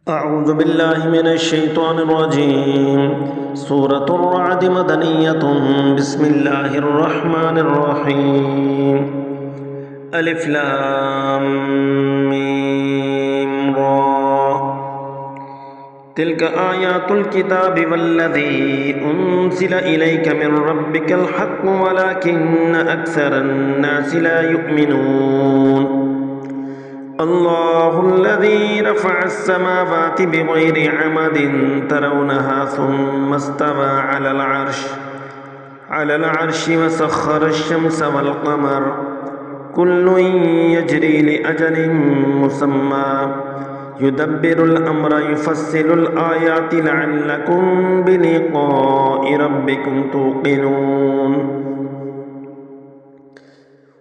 अऊज़ु बिल्लाहि मिनश्शैतानिर्रजीम। सूरतुर रअद मदनिय्यतुन बिस्मिल्लाहिर्रहमानिर्रहीम। अलिफ लाम मीम रा। तिल्क आयातुल किताबि वल्लज़ी उन्ज़िला इलैका मिन रब्बिकल हक़्क़ु वलाकिन्न अक्सरन नासि ला युमिनून। अल्लाहुल्लज़ी रफ़अस समावाति बिग़ैरि अमदिन तरौनहा सुम्मा इस्तवा अलल अर्शि वसख़्ख़रश शम्स वल क़मर कुल्लुन यजरी लिअजलिन मुसम्मा युदब्बिरुल अम्र युफ़स्सिलुल आयाति लअल्लकुम बिलिक़ाइ रब्बिकुम तूक़िनून।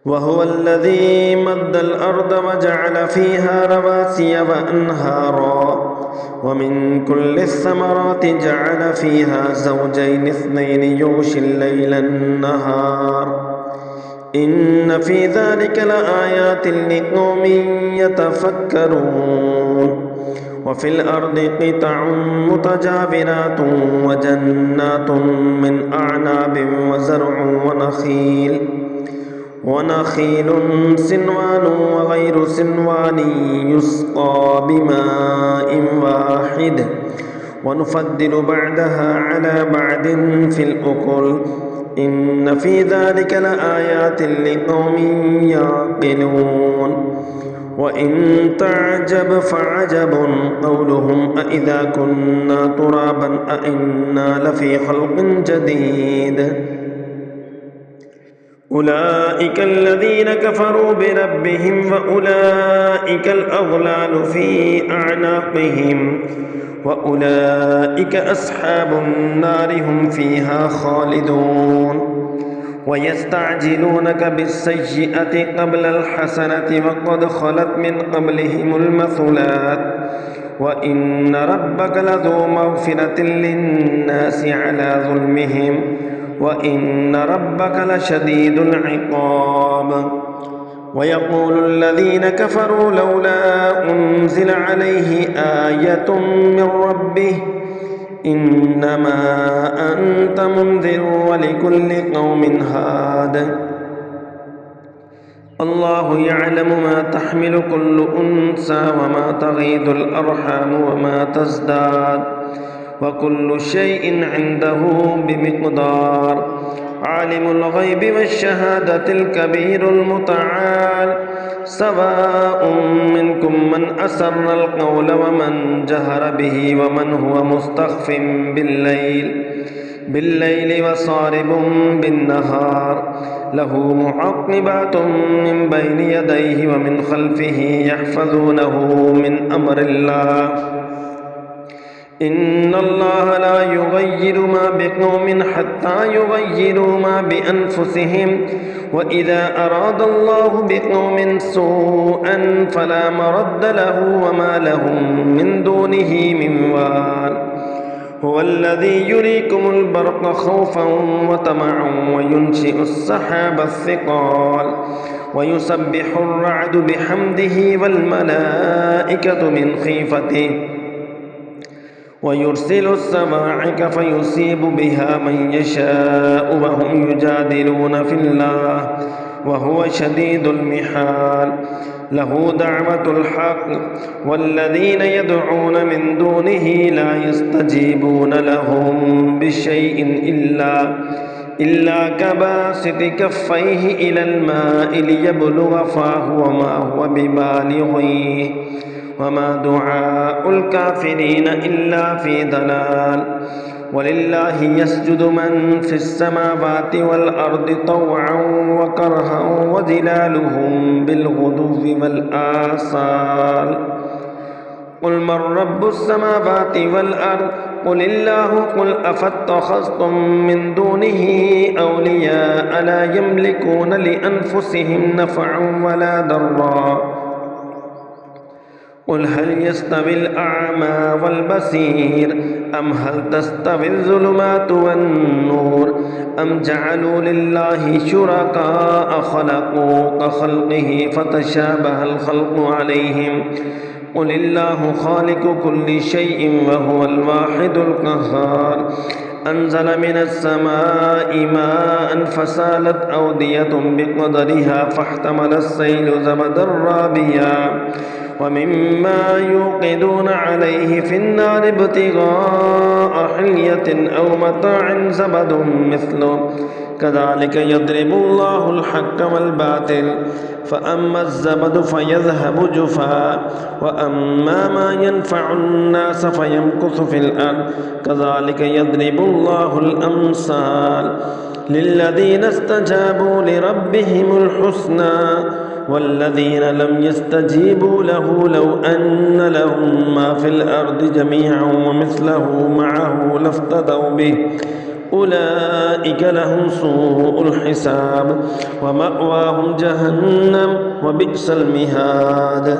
वहुवल्लज़ी मद्दल अर्द वजअल फ़ीहा रवासिय वअन्हारा वमिन कुल्लिस समराति जअल फ़ीहा ज़ौजैनि इस्नैनि युग़शिल लैला अन्नहार इन्न फ़ी ज़ालिका लआयातिन लिक़ौमिन यतफ़क्करून। वफ़िल अर्दि क़ितअुन मुतजाविरातुन वजन्नातुन मिन अअनाबिन वज़रअुन वनख़ील सिन्वान वग़ैरु सिन्वान युस्क़ा बिमाइन वाहिद वनुफ़द्दिलु बअदहा अला बअदिन फ़िल उकुल इन्न फ़ी ज़ालिका लआयातिन लिक़ौमिन याक़िलून। वइन तअजब फ़अजबुन क़ौलुहुम अइज़ा कुन्ना तुराबन अइन्ना लफ़ी ख़ल्क़िन जदीद। उलाइकल्लज़ीन कफ़रू बिरब्बिहिम व उलाइकल अग़लालु फ़ी अअनाक़िहिम व उलाइक अस्हाबुन नारि हुम फ़ीहा ख़ालिदून। वयस्तअजिलूनक बिस्सय्यिअति क़ब्लल हसनति वक़द ख़लत मिन क़ब्लिहिमुल मसलात व इन्न रब्बक लज़ू मग़फ़िरतिन लिन्नासि अला ज़ुल्मिहिम व इन्न रब्बक लशदीदुल इक़ाब। वयक़ूलुल्लज़ीन कफ़रू लौला उन्ज़िल अलैहि आयतुम मिर रब्बिह इन्नमा अन्त मुन्ज़िरुन व लिकुल्लि क़ौमिन हाद। अल्लाहु यअलमु मा तहमिलु कुल्लु उन्सा व मा तग़ीदुल अर्हाम व मा तज़दाद व कुल्लु शैइन इंदहु बिमिक़दार। आलिमुल ग़ैबि वश्शहादतिल कबीरुल मुतआल सवाउम मिनकुम मन असर्रल क़ौल व मन जहर बिही व मन हुवा मुस्तख़्फ़िन बिल्लैलि व सारिबुम बिन्नहार लहू मुअक़्क़िबातुम मिन बैनि यदैहि व मिन ख़ल्फ़िही यहफ़ज़ूनहु मिन अम्रिल्लाह। इन्नल्लाह ला युग़य्यिरु मा बिक़ौमिन हत्ता युग़य्यिरू मा बिअन्फ़ुसिहिम व इज़ा अरादल्लाहु बिक़ौमिन सूअन फ़ला मरद्द लहु व मा लहुम मिन दूनिही मिन वाल। हुवल्लज़ी युरीकुमुल बर्क़ ख़ौफ़न व तमअन व युनशिउस सहाबस सिक़ाल व युसब्बिहुर रअदु बिहम्दिही वल मलाइकतु मिन ख़ीफ़तिही व युरसिलुस सवाइक़ फ़युसीबु बिहा मन यशाअ व हुम युजादिलून फ़िल्लाह व हुवा शदीदुल मिहाल। लहू दअवतुल हक़्क़ वल्लज़ीन यदऊन मिन दूनिही ला यस्तजीबून लहुम बिशैइन इल्ला कबासिति कफ़्फ़ैहि इलल माइ लियब्लुग़ फ़ाहु व मा हुवा बिबालिग़िही व मा दुआउल काफ़िरीन इल्ला फ़ी दलाल। वलिल्लाहि यस्जुदु मन फ़िस समावाति वल अर्दि तौअन व करहन व ज़िलालुहुम बिलग़ुदुव्वि वल आसाल। क़ुल मन रब्बुस समावाति वल अर्द क़ुलिल्लाहु क़ुल अफ़त्तख़ज़्तुम मिन दूनिही औलियाअ ला यमलिकून लिअन्फ़ुसिहिम नफ़अन वला दर्रा। क़ुल हल यस्तविल अअमा वल बसीर अम हल तस्तविल ज़ुलुमातु वन नूर अम जअलू लिल्लाहि शुरकाअ ख़लक़ू कख़ल्क़िही फ़तशाबहल ख़ल्क़ु अलैहिम قل الله خالق كل شيء وهو الواحد القهار أنزل من السماء ماء فسالت أودية بقدرها فاحتمل السيل زبدا رابيا ومما يوقدون عليه في النار ابتغاء حلية أو متاع زبد مثله كذلك يضرب الله الحق والباطل فأما الزبد فيذهب جفاء وأما ما ينفع الناس فيمكث في الأرض كذلك يضرب الله الأمثال للذين استجابوا لربهم الحسنى والذين لم يستجيبوا له لو أن لهم ما في الأرض جميعا ومثله معه لافتدوا به أولئك لهم سوء الحساب ومأواهم جهنم وبئس المهاد.